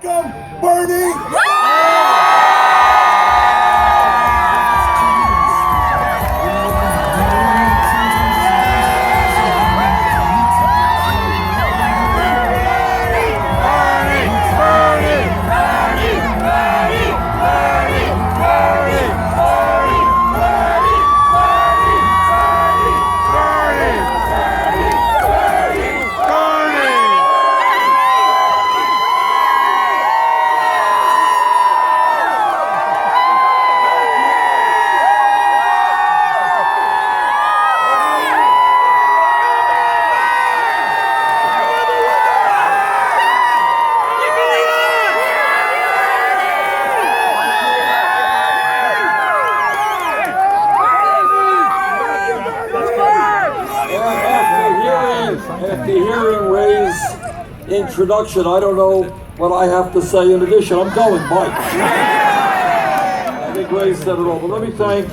Bernie! After hearing Ray's introduction, I don't know what I have to say in addition. I'm going, Mike. I think Ray said it all. But let me thank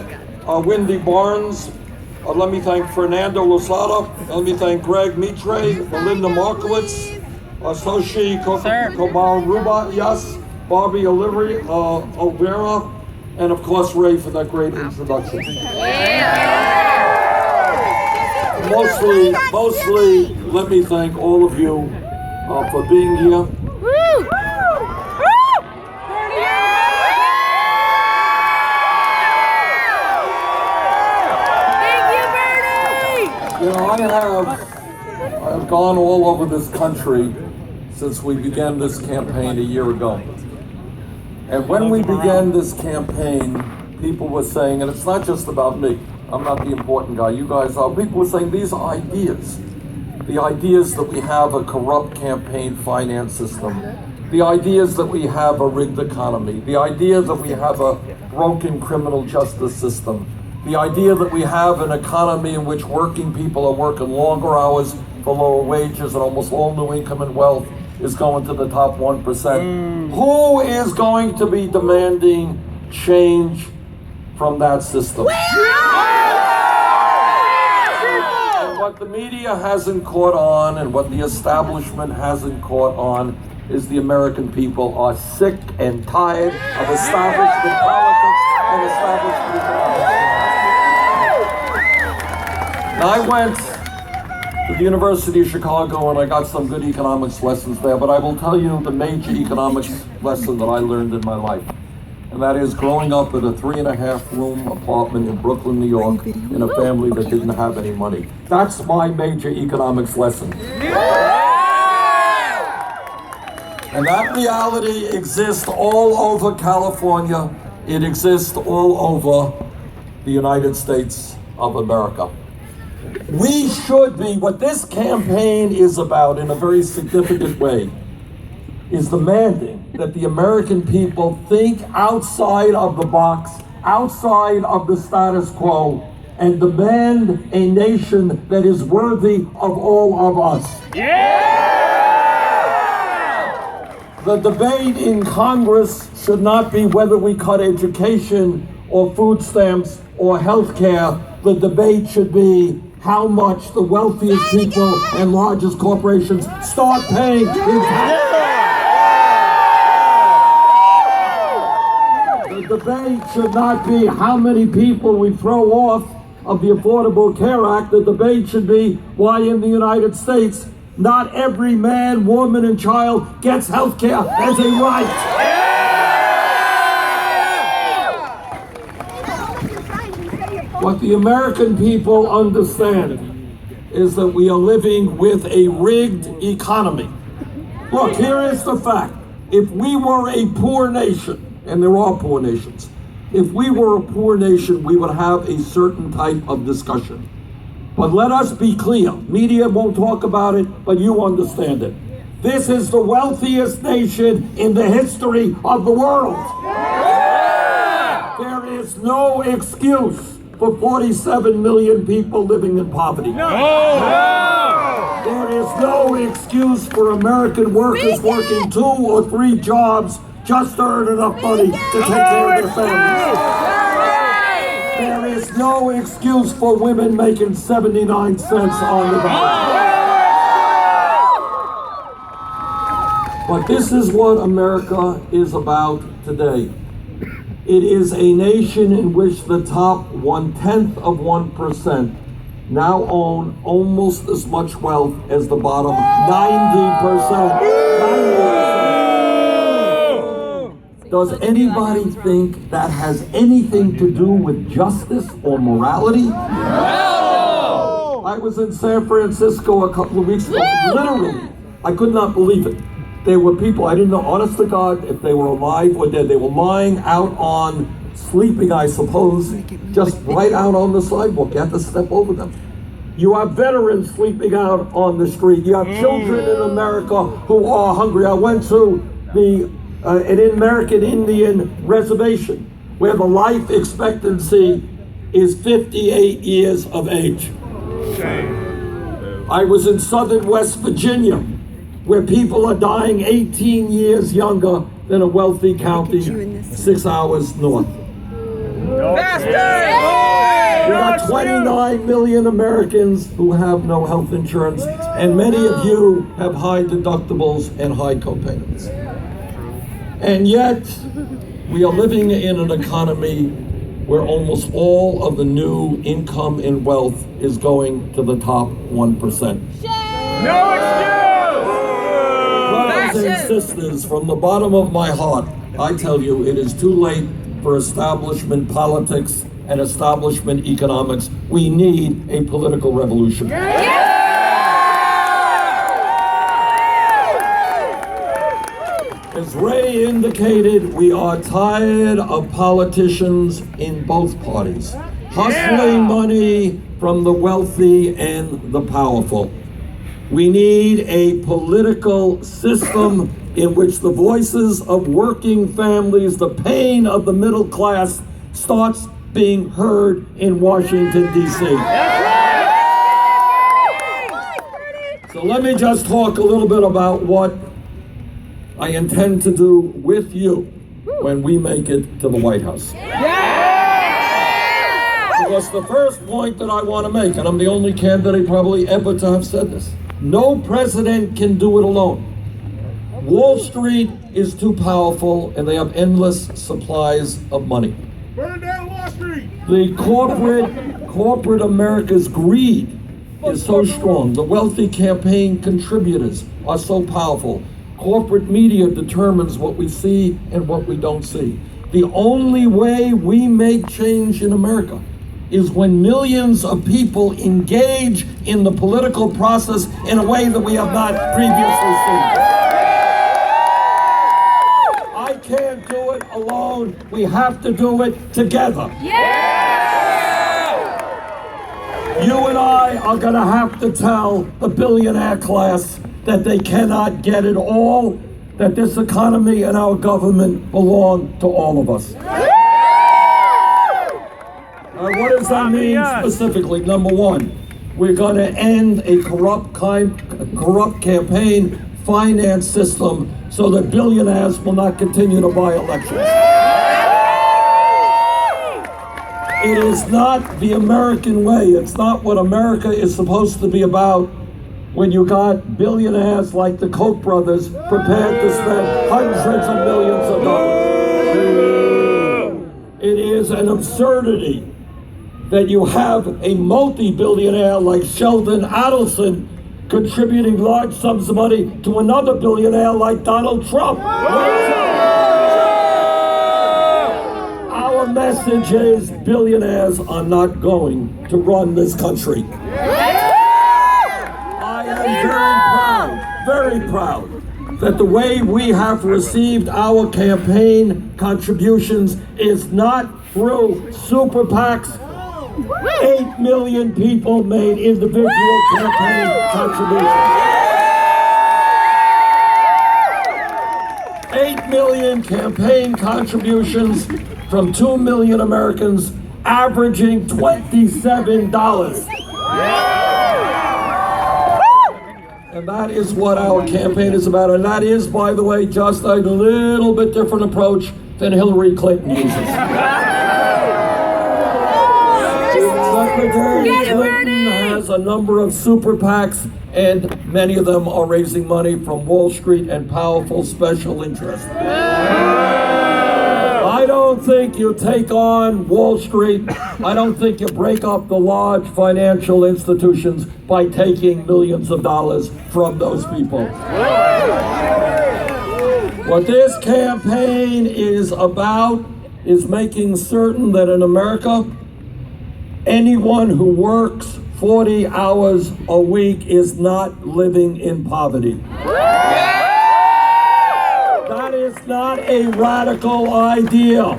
Wendy Barnes. Let me thank Fernando Lozada. Let me thank Greg Mitre, Melinda Markowitz, Soshi Komal Ruba, yes, Bobby Olivera, and of course Ray for that great introduction. Mostly, let me thank all of you for being here. Thank you, Bernie! You know, I have gone all over this country since we began this campaign a year ago. And when we began this campaign, people were saying, and it's not just about me, I'm not the important guy, you guys are. People were saying these ideas, the ideas that we have a corrupt campaign finance system, the ideas that we have a rigged economy, the idea that we have a broken criminal justice system, the idea that we have an economy in which working people are working longer hours for lower wages and almost all new income and wealth is going to the top 1%. Who is going to be demanding change from that system? What the media hasn't caught on and what the establishment hasn't caught on is the American people are sick and tired of establishment politics and establishment economics. Now, I went to the University of Chicago and I got some good economics lessons there, but I will tell you the major economics lesson that I learned in my life. And that is growing up in a 3.5-room apartment in Brooklyn, New York, in a family that didn't have any money. That's my major economics lesson. And that reality exists all over California. It exists all over the United States of America. We should be, what this campaign is about in a very significant way, is demanding that the American people think outside of the box, outside of the status quo, and demand a nation that is worthy of all of us. The debate in Congress should not be whether we cut education or food stamps or health care. The debate should be how much the wealthiest people and largest corporations start paying in taxes. The debate should not be how many people we throw off of the Affordable Care Act. The debate should be why in the United States not every man, woman, and child gets health care as a right. What the American people understand is that we are living with a rigged economy. Look, here is the fact. If we were a poor nation, and there are poor nations, if we were a poor nation, we would have a certain type of discussion. But let us be clear, media won't talk about it, but you understand it. This is the wealthiest nation in the history of the world. There is no excuse for 47 million people living in poverty. There is no excuse for American workers working 2 or 3 jobs just to earn enough money to take care of their families. There is no excuse for women making 79 cents on the dollar. But this is what America is about today. It is a nation in which the top 0.1% now own almost as much wealth as the bottom 90%. 90%. Does anybody think that has anything to do with justice or morality? No! I was in San Francisco a couple of weeks ago. Literally, I could not believe it. There were people, I didn't know, honest to God, if they were alive or dead. They were lying out on, sleeping, I suppose, just right out on the sidewalk. You have to step over them. You have veterans sleeping out on the street. You have children in America who are hungry. I went to an American Indian reservation where the life expectancy is 58 years of age. I was in southern West Virginia, where people are dying 18 years younger than a wealthy county 6 hours north. There are 29 million Americans who have no health insurance, and many of you have high deductibles and high copayments. And yet, we are living in an economy where almost all of the new income and wealth is going to the top 1%. No excuse! Brothers and sisters, from the bottom of my heart, I tell you, it is too late for establishment politics and establishment economics. We need a political revolution. As Ray indicated, we are tired of politicians in both parties hustling money from the wealthy and the powerful. We need a political system in which the voices of working families, the pain of the middle class, starts being heard in Washington, D.C. So let me just talk a little bit about what I intend to do with you when we make it to the White House. Because the first point that I want to make, and I'm the only candidate probably ever to have said this, no president can do it alone. Wall Street is too powerful and they have endless supplies of money. Burn down Wall Street! The corporate America's greed is so strong. The wealthy campaign contributors are so powerful. Corporate media determines what we see and what we don't see. The only way we make change in America is when millions of people engage in the political process in a way that we have not previously seen. I can't do it alone. We have to do it together. You and I are going to have to tell the billionaire class that they cannot get it all, that this economy and our government belong to all of us. What does that mean specifically? Number one, we're going to end a corrupt campaign finance system so that billionaires will not continue to buy elections. It is not the American way. It's not what America is supposed to be about when you got billionaires like the Koch brothers prepared to spend hundreds of millions of dollars. It is an absurdity that you have a multi-billionaire like Sheldon Adelson contributing large sums of money to another billionaire like Donald Trump. Our message is billionaires are not going to run this country. I am very proud that the way we have received our campaign contributions is not through super PACs. 8 million people made individual campaign contributions. 8 million campaign contributions from 2 million Americans, averaging $27. And that is what our campaign is about. And that is, by the way, just a little bit different approach than Hillary Clinton uses. Secretary Clinton has a number of super PACs and many of them are raising money from Wall Street and powerful special interests. I don't think you take on Wall Street. I don't think you break up the large financial institutions by taking millions of dollars from those people. What this campaign is about is making certain that in America, anyone who works 40 hours a week is not living in poverty. That is not a radical idea.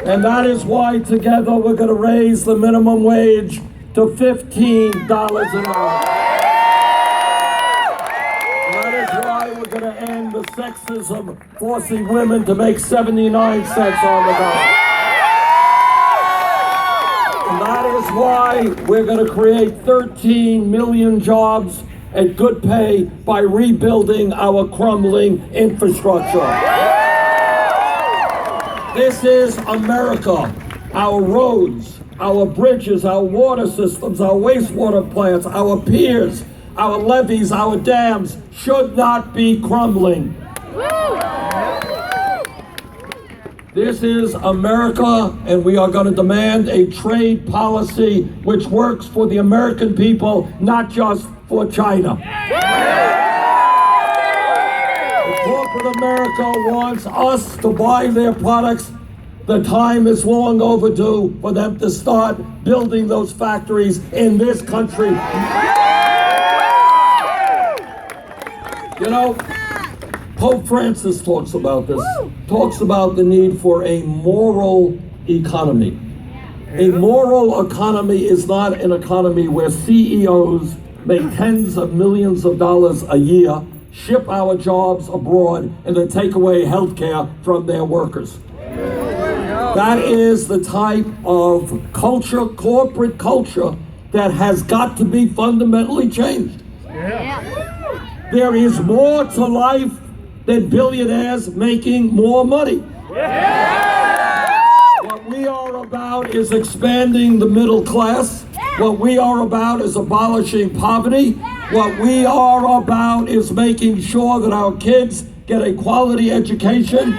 And that is why together we're going to raise the minimum wage to $15 an hour. That is why we're going to end the sexism forcing women to make 79 cents on the dollar. And that is why we're going to create 13 million jobs at good pay by rebuilding our crumbling infrastructure. This is America. Our roads, our bridges, our water systems, our wastewater plants, our piers, our levees, our dams should not be crumbling. This is America, and we are going to demand a trade policy which works for the American people, not just for China. Corporate America wants us to buy their products. The time is long overdue for them to start building those factories in this country. You know, Pope Francis talks about this, talks about the need for a moral economy. A moral economy is not an economy where CEOs make tens of millions of dollars a year, ship our jobs abroad, and then take away health care from their workers. That is the type of culture, corporate culture, that has got to be fundamentally changed. There is more to life than billionaires making more money. What we are about is expanding the middle class. What we are about is abolishing poverty. What we are about is making sure that our kids get a quality education.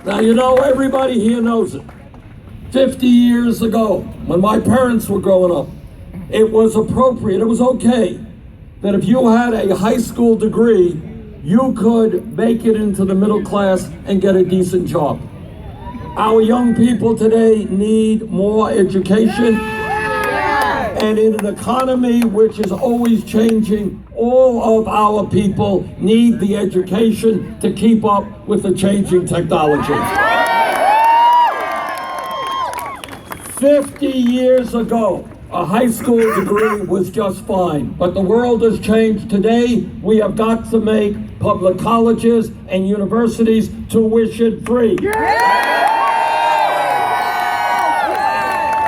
Now, you know, everybody here knows it. 50 years ago, when my parents were growing up, it was appropriate, it was okay, that if you had a high school degree, you could make it into the middle class and get a decent job. Our young people today need more education, and in an economy which is always changing, all of our people need the education to keep up with the changing technology. 50 years ago, a high school degree was just fine, but the world has changed. Today, we have got to make public colleges and universities tuition free.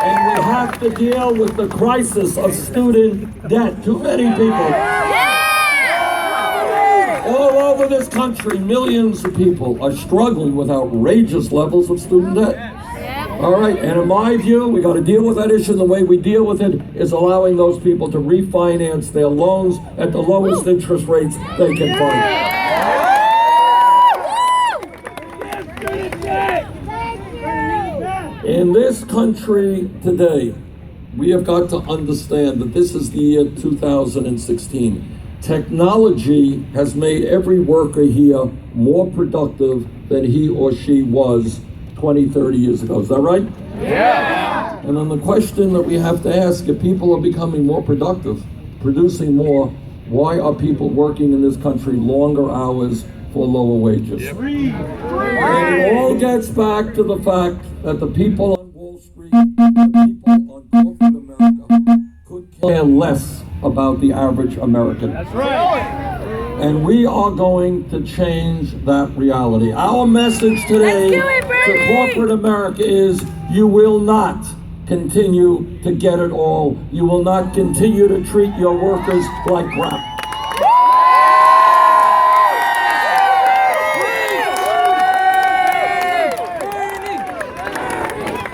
And we have to deal with the crisis of student debt. Too many people. All over this country, millions of people are struggling with outrageous levels of student debt. All right, and in my view, we got to deal with that issue. The way we deal with it is allowing those people to refinance their loans at the lowest interest rates they can find. In this country today, we have got to understand that this is the year 2016. Technology has made every worker here more productive than he or she was 20, 30 years ago. Is that right? Yeah. And then the question that we have to ask, if people are becoming more productive, producing more, why are people working in this country longer hours for lower wages? Yep. And it all gets back to the fact that the people on Wall Street, the people on corporate America could care less about the average American. That's right. And we are going to change that reality. Our message today to corporate America is, you will not continue to get it all. You will not continue to treat your workers like crap.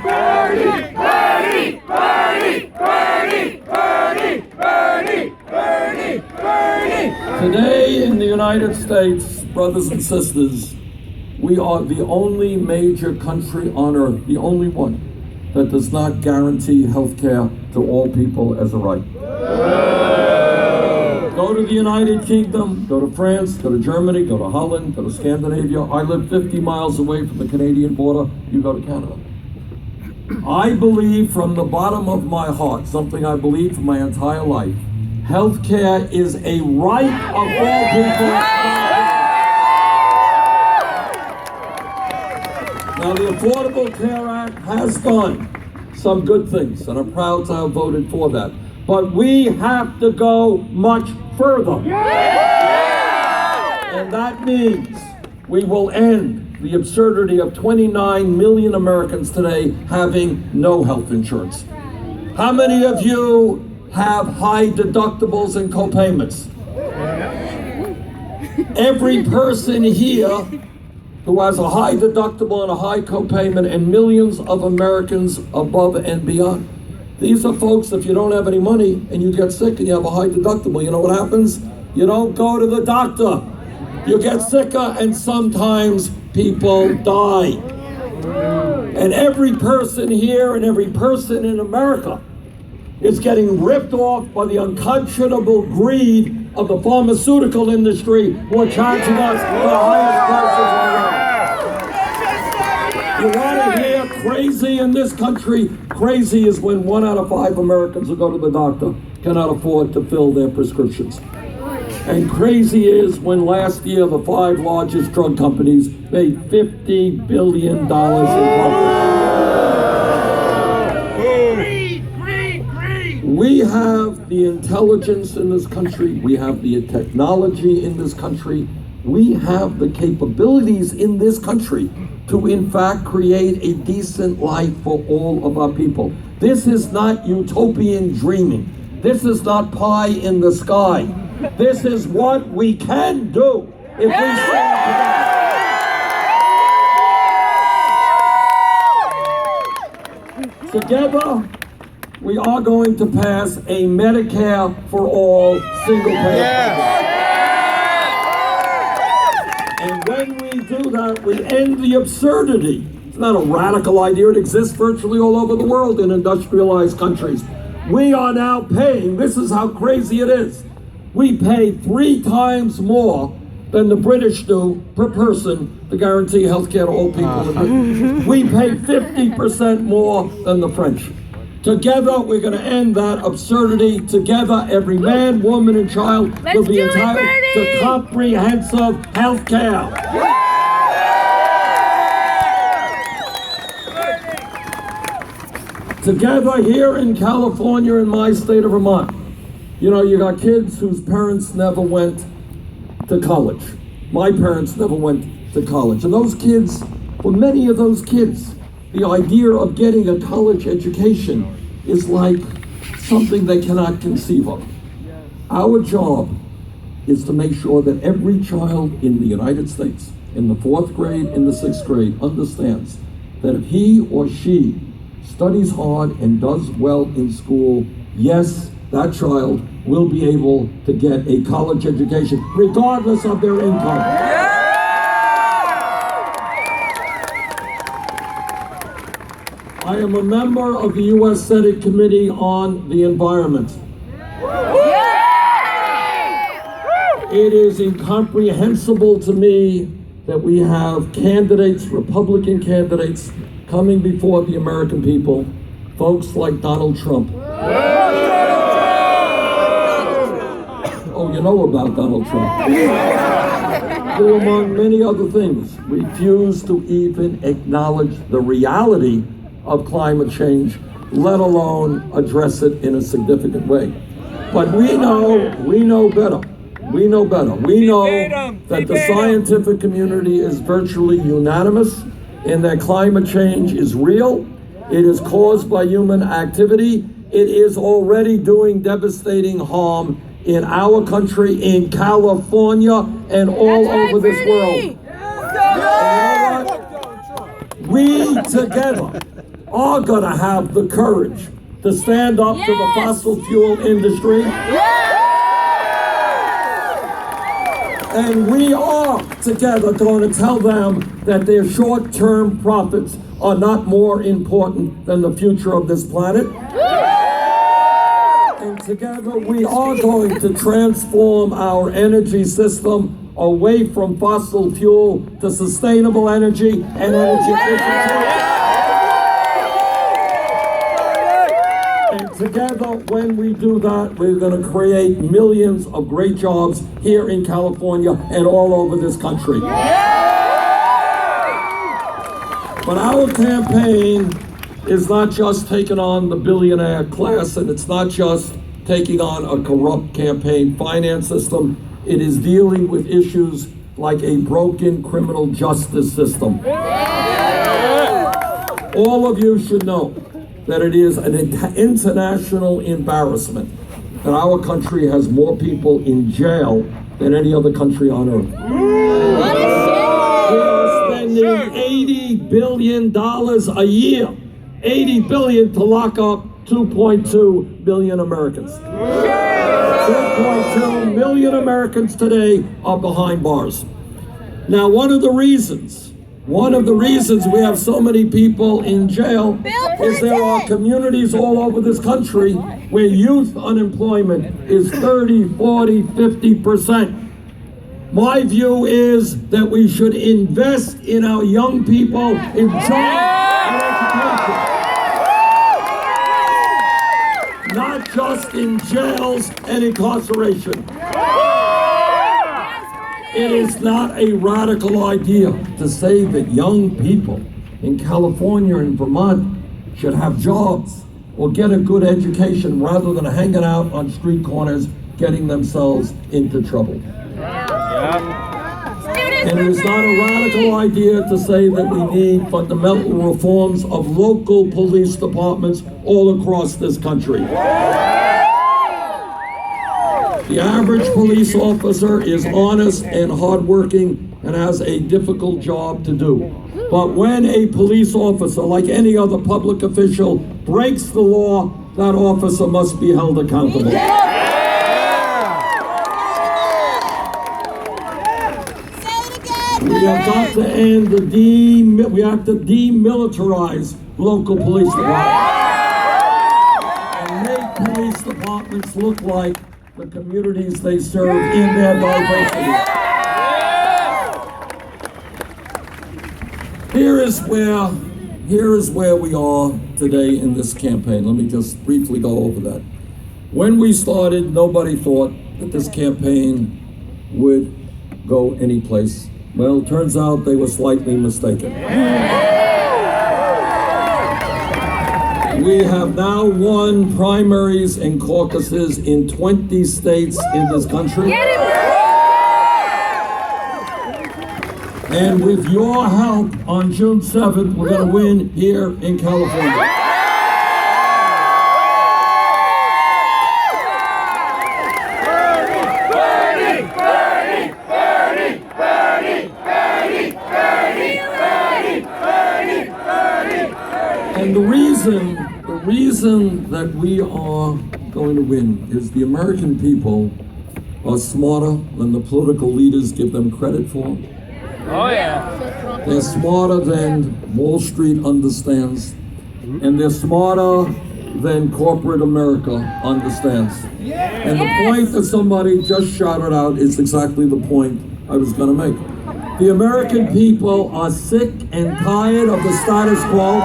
Bernie! Bernie! Bernie! Bernie! United States, brothers and sisters, we are the only major country on earth, the only one, that does not guarantee health care to all people as a right. Go to the United Kingdom, go to France, go to Germany, go to Holland, go to Scandinavia. I live 50 miles away from the Canadian border. You go to Canada. I believe from the bottom of my heart, something I believe for my entire life, health care is a right of all people. Now, the Affordable Care Act has done some good things, and I'm proud to have voted for that. But we have to go much further. And that means we will end the absurdity of 29 million Americans today having no health insurance. How many of you have high deductibles and co-payments? Every person here who has a high deductible and a high co-payment, and millions of Americans above and beyond. These are folks, if you don't have any money and you get sick and you have a high deductible, you know what happens? You don't go to the doctor. You get sicker, and sometimes people die. And every person here and every person in America is getting ripped off by the unconscionable greed of the pharmaceutical industry, who are charging us the highest prices in the world. You want to hear crazy in this country? Crazy is when 1 out of 5 Americans who go to the doctor cannot afford to fill their prescriptions. And crazy is when last year the 5 largest drug companies made $50 billion in profit. We have the intelligence in this country, we have the technology in this country, we have the capabilities in this country to in fact create a decent life for all of our people. This is not utopian dreaming. This is not pie in the sky. This is what we can do if we stand together. Together, we are going to pass a Medicare for all single payer. And when we do that, we end the absurdity. It's not a radical idea. It exists virtually all over the world in industrialized countries. We are now paying, this is how crazy it is. We pay 3 times more than the British do per person to guarantee health care to all people. We pay 50% more than the French. Together, we're going to end that absurdity. Together, every man, woman, and child will be entitled to comprehensive health care. Together, here in California, in my state of Vermont, you know, you got kids whose parents never went to college. My parents never went to college. And those kids, for many of those kids, the idea of getting a college education is like something they cannot conceive of. Our job is to make sure that every child in the United States, in the 4th grade, in the 6th grade, understands that if he or she studies hard and does well in school, yes, that child will be able to get a college education, regardless of their income. I am a member of the U.S. Senate Committee on the Environment. It is incomprehensible to me that we have candidates, Republican candidates, coming before the American people, folks like Donald Trump. Oh, you know about Donald Trump. Who, among many other things, refuse to even acknowledge the reality of climate change, let alone address it in a significant way. But we know better. We know better. We know that the scientific community is virtually unanimous in that climate change is real. It is caused by human activity. It is already doing devastating harm in our country, in California, and all over this world. And you know what? We together are gonna have the courage to stand up to the fossil fuel industry And we are together going to tell them that their short-term profits are not more important than the future of this planet. And together we are going to transform our energy system away from fossil fuel to sustainable energy and energy efficiency. And together, when we do that, we're going to create millions of great jobs here in California and all over this country. But our campaign is not just taking on the billionaire class, and it's not just taking on a corrupt campaign finance system. It is dealing with issues like a broken criminal justice system. All of you should know that it is an international embarrassment that our country has more people in jail than any other country on earth. We are spending $80 billion a year, $80 billion to lock up 2.2 billion Americans. 2.2 million Americans today are behind bars. Now, one of the reasons we have so many people in jail is there are communities all over this country where youth unemployment is 30, 40, 50%. My view is that we should invest in our young people in jobs and education, not just in jails and incarceration. It is not a radical idea to say that young people in California and Vermont should have jobs or get a good education rather than hanging out on street corners getting themselves into trouble. And it is not a radical idea to say that we need fundamental reforms of local police departments all across this country. The average police officer is honest and hardworking and has a difficult job to do. But when a police officer, like any other public official, breaks the law, that officer must be held accountable. We have got to end we have to demilitarize local police departments and make police departments look like the communities they serve in their diversity. Here is where we are today in this campaign. Let me just briefly go over that. When we started, nobody thought that this campaign would go anyplace. Well, it turns out they were slightly mistaken. We have now won primaries and caucuses in 20 states in this country. And with your help, on June 7th, we're going to win here in California. And the reason that we are going to win is the American people are smarter than the political leaders give them credit for. Oh yeah. They're smarter than Wall Street understands, and they're smarter than corporate America understands. And the point that somebody just shouted out is exactly the point I was going to make. The American people are sick and tired of the status quo.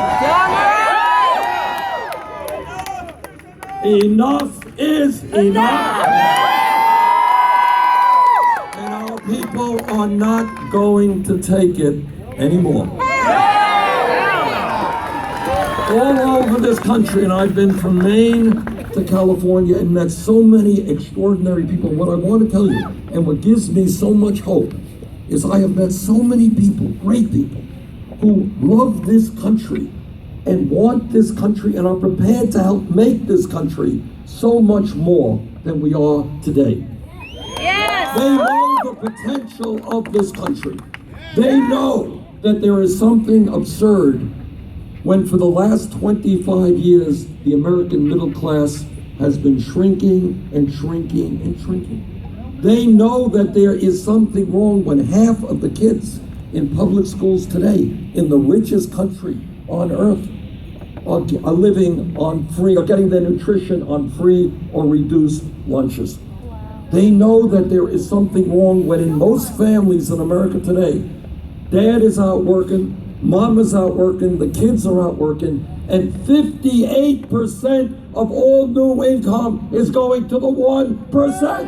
Enough is enough. And our people are not going to take it anymore. All over this country, and I've been from Maine to California and met so many extraordinary people. What I want to tell you, and what gives me so much hope, is I have met so many people, great people, who love this country and want this country and are prepared to help make this country so much more than we are today. Yes. They know the potential of this country. They know that there is something absurd when for the last 25 years, the American middle class has been shrinking and shrinking and shrinking. They know that there is something wrong when half of the kids in public schools today, in the richest country on earth, are living on free, or getting their nutrition on free or reduced lunches. They know that there is something wrong when in most families in America today, dad is out working, mom is out working, the kids are out working, and 58% of all new income is going to the 1%.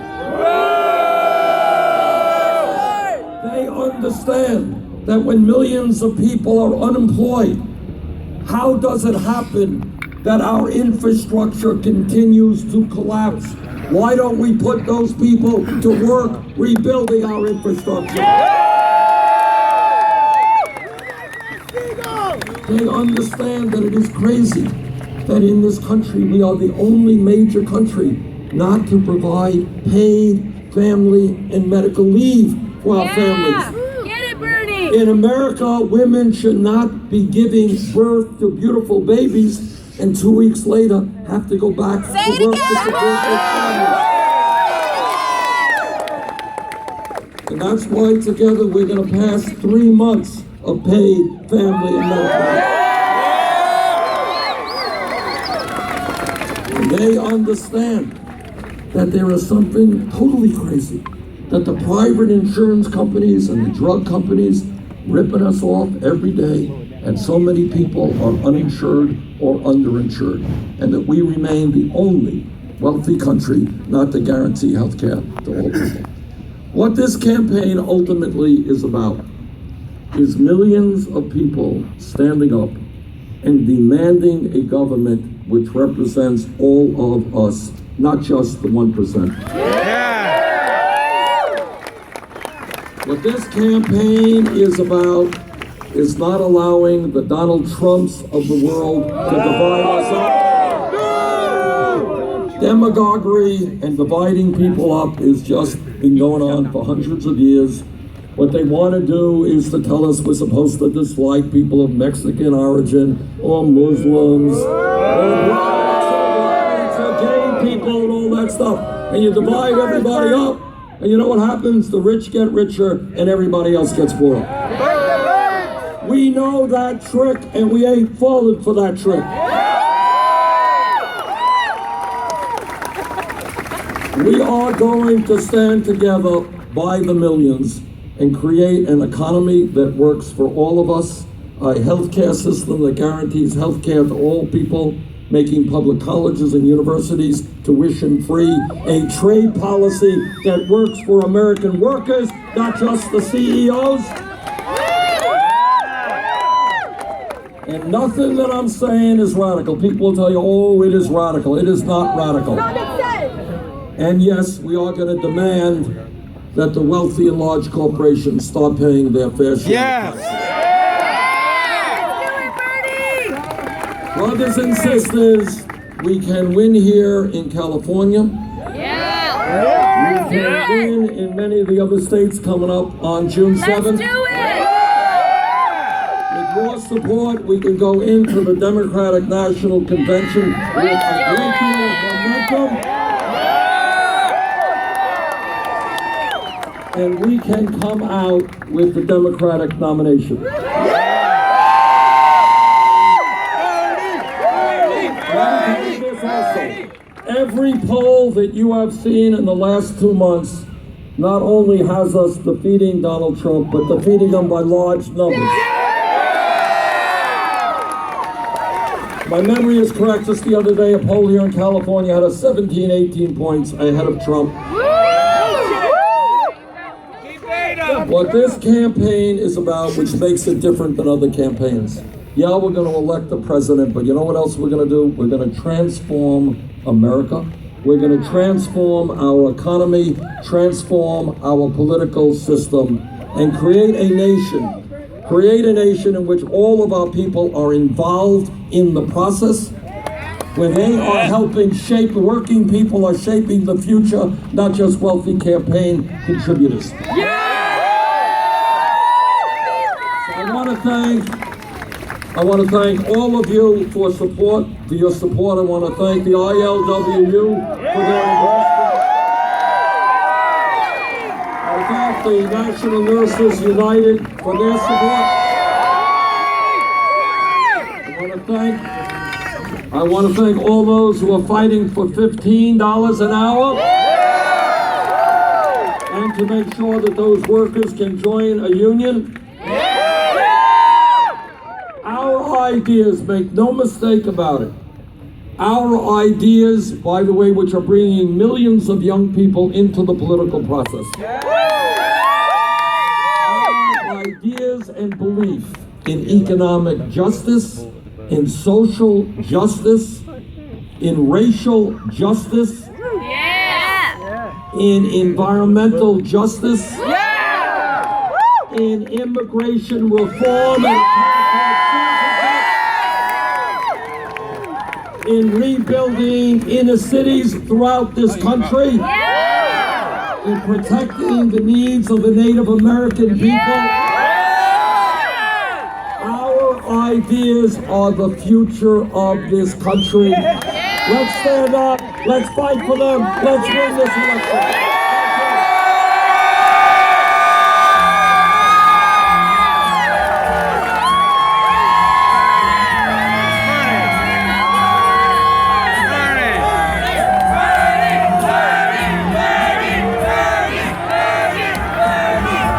They understand that when millions of people are unemployed, how does it happen that our infrastructure continues to collapse? Why don't we put those people to work rebuilding our infrastructure? They understand that it is crazy that in this country we are the only major country not to provide paid family and medical leave for our families. Get it, Bernie! In America, women should not be giving birth to beautiful babies and 2 weeks later have to go back to work to support their families. And that's why together we're going to pass 3 months of paid family and medical leave. And they understand that there is something totally crazy, that the private insurance companies and the drug companies ripping us off every day, and so many people are uninsured or underinsured, and that we remain the only wealthy country not to guarantee health care to all people. What this campaign ultimately is about is millions of people standing up and demanding a government which represents all of us, not just the 1%. What this campaign is about is not allowing the Donald Trumps of the world to divide us up. Demagoguery and dividing people up is just been going on for hundreds of years. What they want to do is to tell us we're supposed to dislike people of Mexican origin, or Muslims, or gay people, and all that stuff. And you divide everybody up, and you know what happens? The rich get richer, and everybody else gets poorer. We know that trick, and we ain't falling for that trick. We are going to stand together by the millions and create an economy that works for all of us, a healthcare system that guarantees healthcare to all people, making public colleges and universities tuition-free, a trade policy that works for American workers, not just the CEOs. And nothing that I'm saying is radical. People will tell you, oh, it is radical. It is not radical. And yes, we are going to demand that the wealthy and large corporations start paying their fair share. Yes! Brothers and sisters, we can win here in California. Yeah! We can win in many of the other states coming up on June 7th. Let's do it! With your support, we can go into the Democratic National Convention with a great deal of momentum. And we can come out with the Democratic nomination. Every poll that you have seen in the last 2 months not only has us defeating Donald Trump, but defeating him by large numbers. My memory is correct. Just the other day, a poll here in California had us 17, 18 points ahead of Trump. What this campaign is about, which makes it different than other campaigns. Yeah, we're going to elect the president, but you know what else we're going to do? We're going to transform America. We're going to transform our economy, transform our political system, and create a nation in which all of our people are involved in the process, where they are helping shape, working people are shaping the future, not just wealthy campaign contributors. I want to thank all of you for your support. I want to thank the ILWU for their investment. thank the National Nurses United for their support. I want to thank all those who are fighting for $15 an hour and to make sure that those workers can join a union. Our ideas, make no mistake about it, our ideas, by the way, which are bringing millions of young people into the political process. Our ideas and belief in economic justice, in social justice, in racial justice, in environmental justice, in immigration reform, and in rebuilding inner cities throughout this country, in protecting the needs of the Native American people. Our ideas are the future of this country. Let's stand up, let's fight for them, let's win this election.